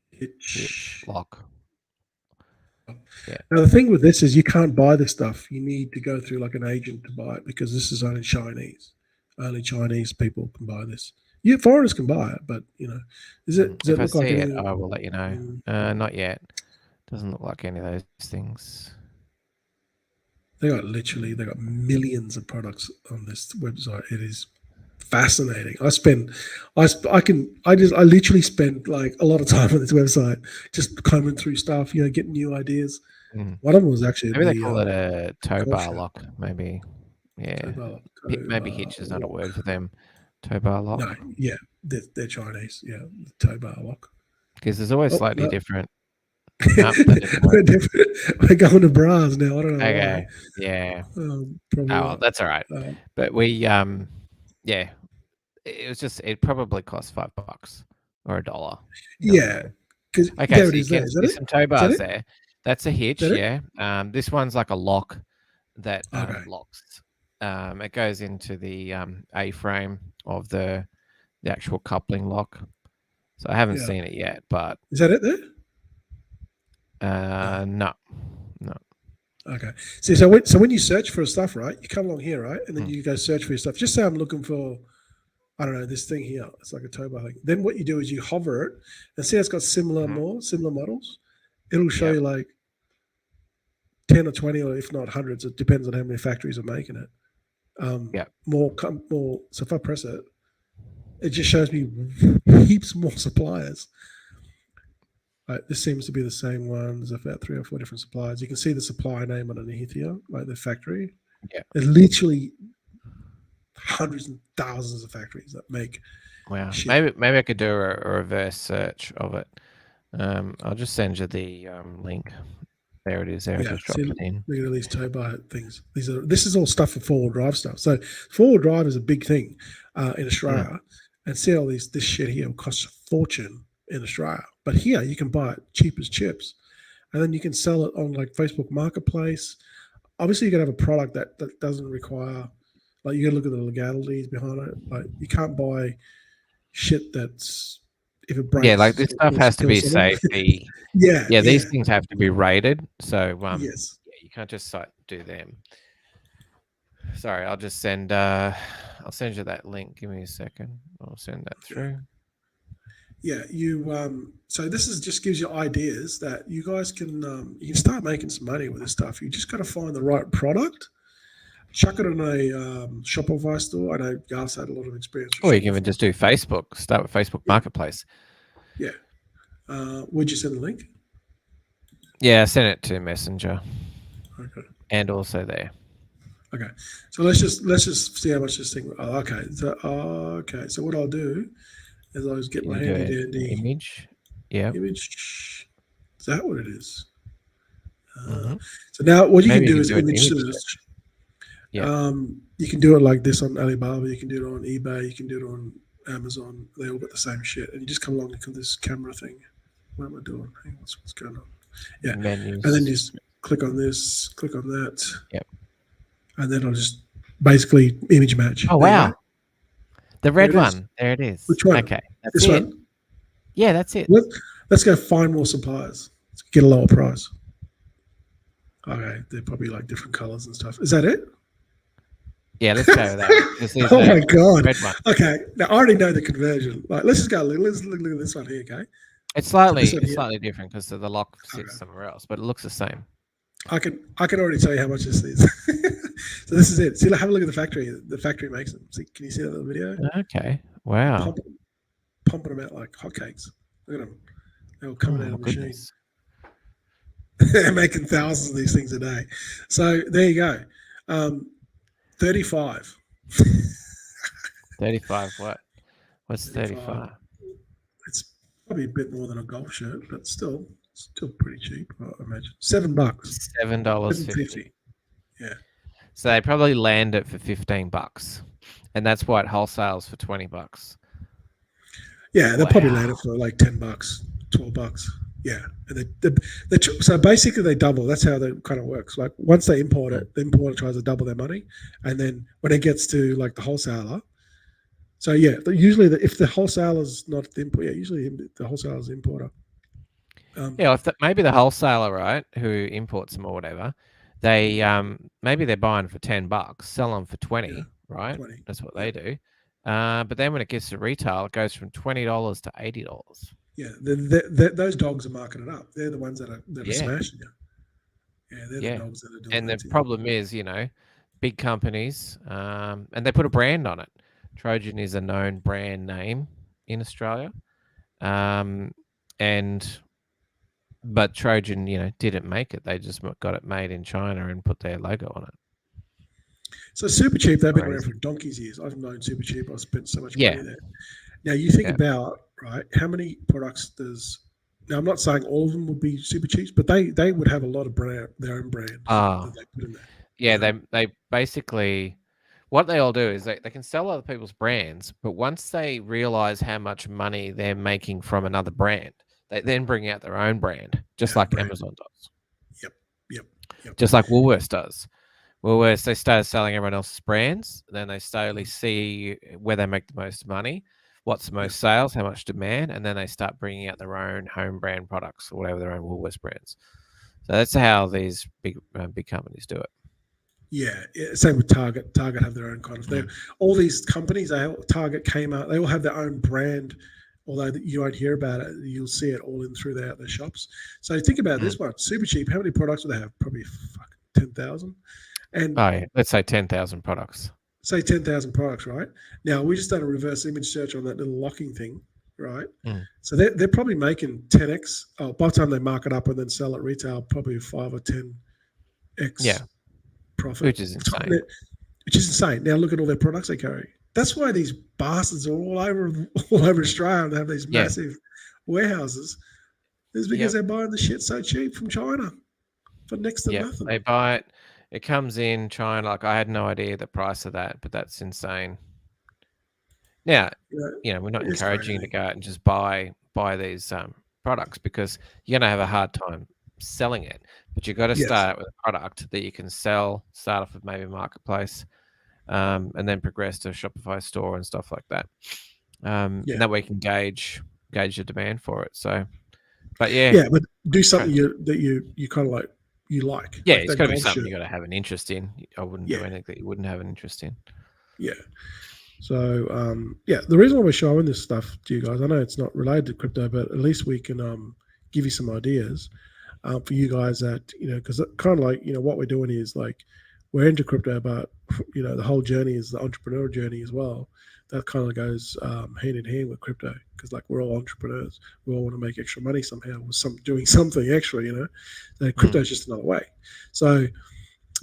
Hitch lock. Yeah. Now the thing with this is you can't buy this stuff. You need to go through like an agent to buy it because this is only Chinese. Only Chinese people can buy this. Foreigners can buy it, but does it look like it, I will let you know. Not yet. Doesn't look like any of those things. They got millions of products on this website. It is fascinating. I literally spend like a lot of time on this website, just combing through stuff, getting new ideas. One of them was actually maybe they call it a tow bar lock. Maybe, maybe hitch is not a word for them. Tow bar lock. No, yeah, they're Chinese. Yeah, the tow bar lock. Because there's always slightly different. We're going to bras now. I don't know. Okay. Why. Yeah. That's all right. But we, it was just it probably cost $5 or $1. Yeah. Because there it is. There's some tow bars there. That's a hitch. Yeah. This one's like a lock that locks. It goes into the A-frame of the actual coupling lock. So I haven't seen it yet, but is that it there? No. Okay. So when you search for stuff, right, you come along here, right, and then you go search for your stuff. Just say I'm looking for, I don't know, this thing here. It's like a tow bar thing. Then what you do is you hover it and see it's got similar models. It'll show you like 10 or 20 or if not hundreds. It depends on how many factories are making it. More. So if I press it, it just shows me heaps more suppliers. This seems to be the same one. There's about 3 or 4 different suppliers. You can see the supplier name underneath here, like the factory. Yeah. It's literally hundreds and thousands of factories that make. Wow. Shit. Maybe I could do a reverse search of it. I'll just send you the link. There it is. There, I just dropped it in. Look at these tow bar things. This is all stuff for 4-wheel drive stuff. So 4-wheel drive is a big thing in Australia, and see all this shit here costs a fortune in Australia. But here you can buy it cheap as chips, and then you can sell it on like Facebook Marketplace. Obviously, you got to have a product that doesn't require, like, you got to look at the legalities behind it. Like, you can't buy shit that's, if it breaks. Yeah, like this stuff has to be safety. Yeah, these things have to be rated. So yes, you can't just do them. Sorry, I'll just send. I'll send you that link. Give me a second. I'll send that through. Yeah, so this just gives you ideas that you guys can you can start making some money with this stuff. You just got to find the right product. Chuck it on a Shopify store. I know Garth's had a lot of experience. Or you can even just do Facebook. Start with Facebook Marketplace. Yeah. Would you send the link? Yeah, send it to Messenger. Okay. And also there. Okay. So let's just see how much this thing. Oh, okay. So what I'll do is I'll just get my handy dandy image. Yeah. Image. Is that what it is? So now what you can do is image search. Yeah. You can do it like this on Alibaba. You can do it on eBay. You can do it on Amazon. They all got the same shit. And you just come along and click this camera thing. What am I doing? Hey, what's going on? Yeah. Menus. And then you just click on this, click on that. Yep. And then I'll just basically image match. Oh, wow. The red one. There it is. Which one? Okay. That's this it. one? Yeah, that's it. Let's go find more suppliers. Let's get a lower price. Okay. They're probably like different colors and stuff. Is that it? Yeah, let's go with that. Oh my god! Okay, now I already know the conversion. Like, let's just go. Let's look at this one here. Okay, it's slightly different because the lock sits somewhere else, but it looks the same. I can already tell you how much this is. So this is it. See, have a look at the factory. The factory makes them. See, can you see that little video? Okay. Wow. Pumping them out like hotcakes. Look at them. They're all coming out of the machine. They're making thousands of these things a day. So there you go. 35. 35 what? What's 35? It's probably a bit more than a golf shirt, but still pretty cheap, I imagine. $7. $7.50. Yeah. So they probably land it for $15. And that's why it wholesales for $20. Yeah, they'll probably land it for like $10, $12. Yeah, and so basically they double. That's how that kind of works. Like once they import it, the importer tries to double their money, and then when it gets to like the wholesaler, so yeah, usually if the wholesaler's not the importer, usually the wholesaler's the importer. Maybe the wholesaler, right, who imports them or whatever, they maybe they're buying for $10, sell them for 20, right? 20. That's what they do. But then when it gets to retail, it goes from $20 to $80. Yeah, those dogs are marking it up. They're the ones that are smashing you. Yeah, they're the dogs that are doing it. And the problem is, big companies, and they put a brand on it. Trojan is a known brand name in Australia, but Trojan, didn't make it. They just got it made in China and put their logo on it. So Supercheap, they've been around for donkey's years. I've known Supercheap. I've spent so much money there. Now you think about, right, how many products now I'm not saying all of them would be Supercheaps, but they would have a lot of their own brand that they put in there. Yeah, they basically, what they all do is they can sell other people's brands, but once they realize how much money they're making from another brand, they then bring out their own brand, just like Amazon does. Yep. Just like Woolworths does. Woolworths, they started selling everyone else's brands. Then they slowly see where they make the most money, what's the most sales, how much demand, and then they start bringing out their own home brand products or whatever, their own Woolworths brands. So that's how these big companies do it. Yeah, same with Target. Target have their own kind of. All these companies, Target, Kmart, they all have their own brand. Although you won't hear about it, you'll see it all in through their shops. So think about this one, Supercheap. How many products do they have? Probably 10,000. And let's say 10,000 products. Say 10,000 products, right? Now we just done a reverse image search on that little locking thing, right? So they're probably making 10x. By the time they mark it up and then sell at retail, probably 5 or 10x profit, which is insane. which is insane. Now look at all their products they carry. That's why these bastards are all over Australia. They have these massive warehouses. It's because they're buying the shit so cheap from China for next to nothing. They buy it. It comes in China. Like, I had no idea the price of that, but that's insane. Now, we're not encouraging you to go out and just buy these products, because you're going to have a hard time selling it. But you've got to start with a product that you can sell, start off with maybe a marketplace, and then progress to a Shopify store and stuff like that. And that way you can gauge the demand for it. So, but but do something that you kind of like. You like. Yeah, it's got to be something you got to have an interest in. I wouldn't do anything that you wouldn't have an interest in. Yeah. So, the reason why we're showing this stuff to you guys, I know it's not related to crypto, but at least we can give you some ideas for you guys that, because kind of like, what we're doing is like, we're into crypto, but, the whole journey is the entrepreneur journey as well. That kind of goes hand in hand with crypto, because like we're all entrepreneurs. We all want to make extra money somehow with doing something extra, So crypto is just another way. So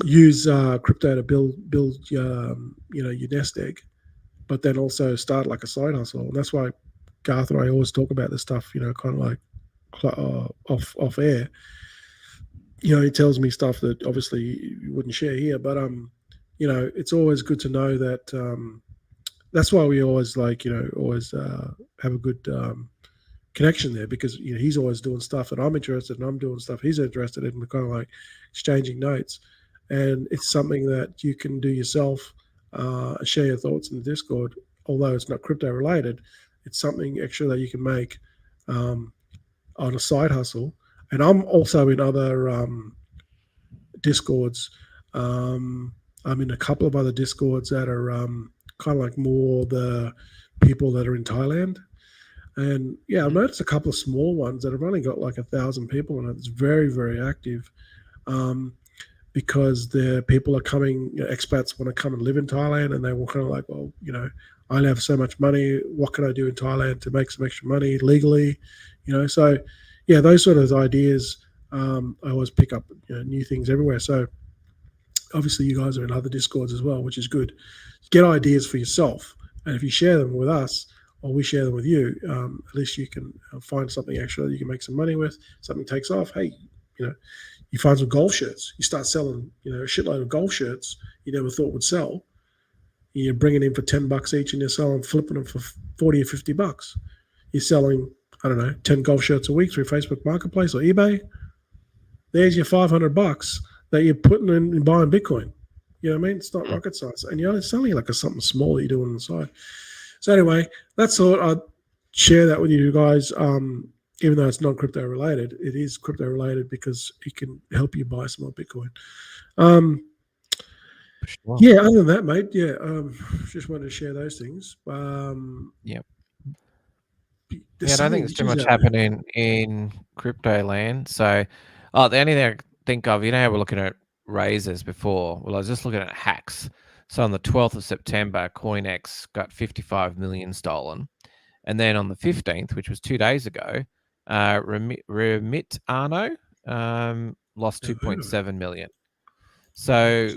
use crypto to build your nest egg, but then also start like a side hustle. And that's why Garth and I always talk about this stuff, kind of like off air. He tells me stuff that obviously you wouldn't share here, but it's always good to know that. That's why we always always have a good connection there, because he's always doing stuff that I'm interested in, I'm doing stuff he's interested in. We're kind of like exchanging notes, and it's something that you can do yourself. Share your thoughts in the Discord. Although it's not crypto related, it's something extra that you can make on a side hustle. And I'm also in other Discords. I'm in a couple of other Discords that are kind of like more the people that are in Thailand. And I've noticed a couple of small ones that have only got like 1,000 people in it. It's very, very active, because the people are coming, expats want to come and live in Thailand, and they were kind of like, well, I only have so much money. What can I do in Thailand to make some extra money legally? So those sort of ideas, I always pick up new things everywhere. So obviously you guys are in other Discords as well, which is good. Get ideas for yourself, and if you share them with us or we share them with you, at least you can find something extra that you can make some money with. Something takes off. Hey, you find some golf shirts. You start selling, a shitload of golf shirts you never thought would sell. You're bringing in for $10 each, and you're flipping them for $40 or $50. You're selling, 10 golf shirts a week through Facebook Marketplace or eBay. There's your $500 that you're putting in buying Bitcoin. You know what I mean? It's not rocket science. And it's only like something small that you're doing on the side. So anyway, that's all. I'd share that with you guys. Even though it's not crypto related, it is crypto related because it can help you buy some more Bitcoin. Sure. Other than that, mate, just wanted to share those things. Yep. I don't think there's too much happening in crypto land. So, the only thing I think of, how we're looking at raises before. Well, I was just looking at hacks. So on the 12th of September, CoinEx got 55 million stolen. And then on the 15th, which was 2 days ago, Remit Arno lost 2.7 million. So,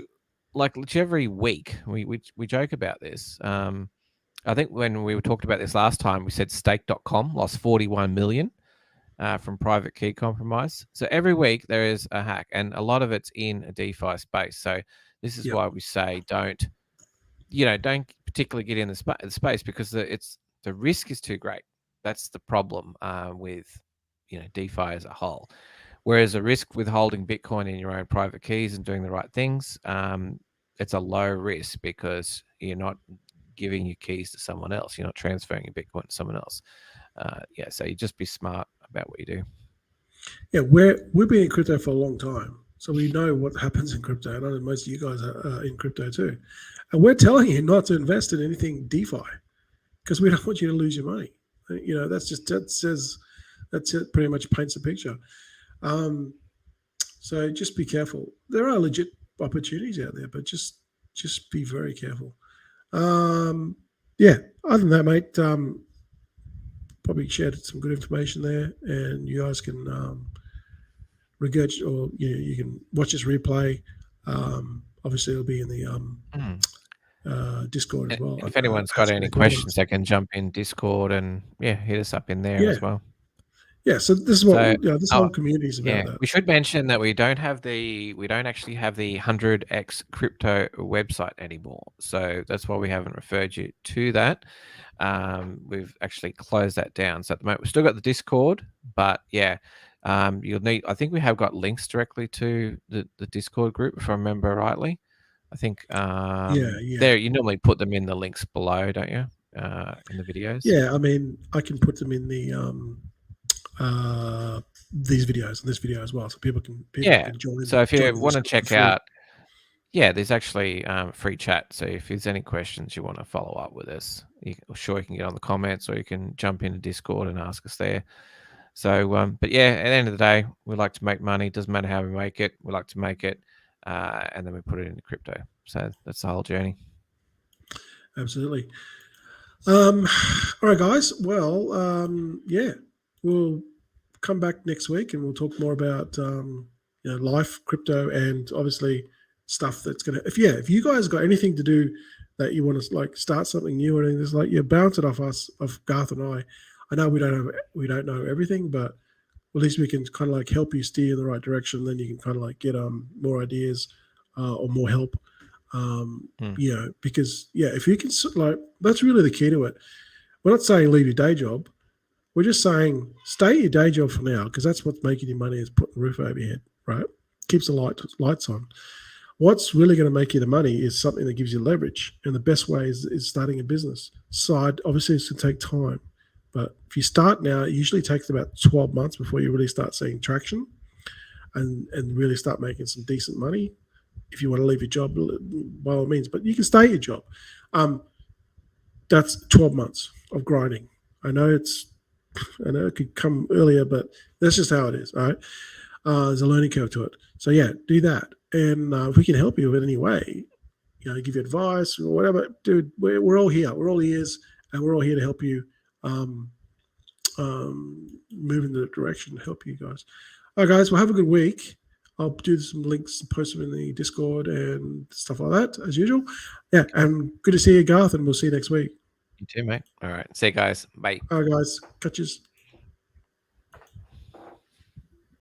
like every week, we joke about this. I think when we talked about this last time, we said Stake.com lost 41 million from private key compromise. So every week there is a hack, and a lot of it's in a DeFi space. So this is why we say don't particularly get in the space, because the risk is too great. That's the problem with DeFi as a whole. Whereas a risk with holding Bitcoin in your own private keys and doing the right things, it's a low risk because you're not giving your keys to someone else. You're not transferring your Bitcoin to someone else. So you just be smart about what you do. Yeah, we've been in crypto for a long time, so we know what happens in crypto. I know most of you guys are in crypto too, and we're telling you not to invest in anything DeFi because we don't want you to lose your money. That's it. Pretty much paints a picture. So just be careful. There are legit opportunities out there, but just be very careful. Other than that, mate, probably shared some good information there, and you guys can regurgitate, or you can watch this replay. obviously it'll be in the Discord as well. If anyone's got any questions, they can jump in Discord and hit us up in there as well. Yeah, so this is what this whole community is about. That. We should mention that we don't actually have the 100x crypto website anymore. So that's why we haven't referred you to that. We've actually closed that down. So at the moment, we've still got the Discord, but you'll need. I think we have got links directly to the Discord group, if I remember rightly. I think there you normally put them in the links below, don't you? In the videos. Yeah, I mean, I can put them in the these videos and this video as well, so people can join. So if you want to check out, there's actually free chat. So if there's any questions you want to follow up with us, you can get on the comments, or you can jump into Discord and ask us there. So, but at the end of the day, we like to make money. Doesn't matter how we make it. We like to make it, and then we put it into crypto. So that's the whole journey. Absolutely. All right, guys. Well, we'll come back next week and we'll talk more about life, crypto, and obviously stuff that's gonna. If you guys got anything to do that you want to start something new or anything, just bounce it off us, of Garth and I. I know we don't know everything, but at least we can kind of help you steer in the right direction. Then you can kind of get more ideas or more help. Because if you can that's really the key to it. We're not saying leave your day job. We're just saying stay at your day job for now, because that's what's making you money, is putting the roof over your head, right? Keeps the lights on. What's really going to make you the money is something that gives you leverage, and the best way is starting a business. Obviously, it's going to take time, but if you start now, it usually takes about 12 months before you really start seeing traction and really start making some decent money. If you want to leave your job, by all means, but you can stay at your job. That's 12 months of grinding. I know it could come earlier, but that's just how it is. All right. There's a learning curve to it. So do that. And if we can help you in any way, give you advice or whatever, dude, we're all here. We're all ears, and we're all here to help you move in the direction to help you guys. All right, guys, well, have a good week. I'll do some links, post them in the Discord and stuff like that, as usual. Yeah, and good to see you, Garth, and we'll see you next week. You too, mate. All right. See you guys. Bye. All right, guys. Catch you.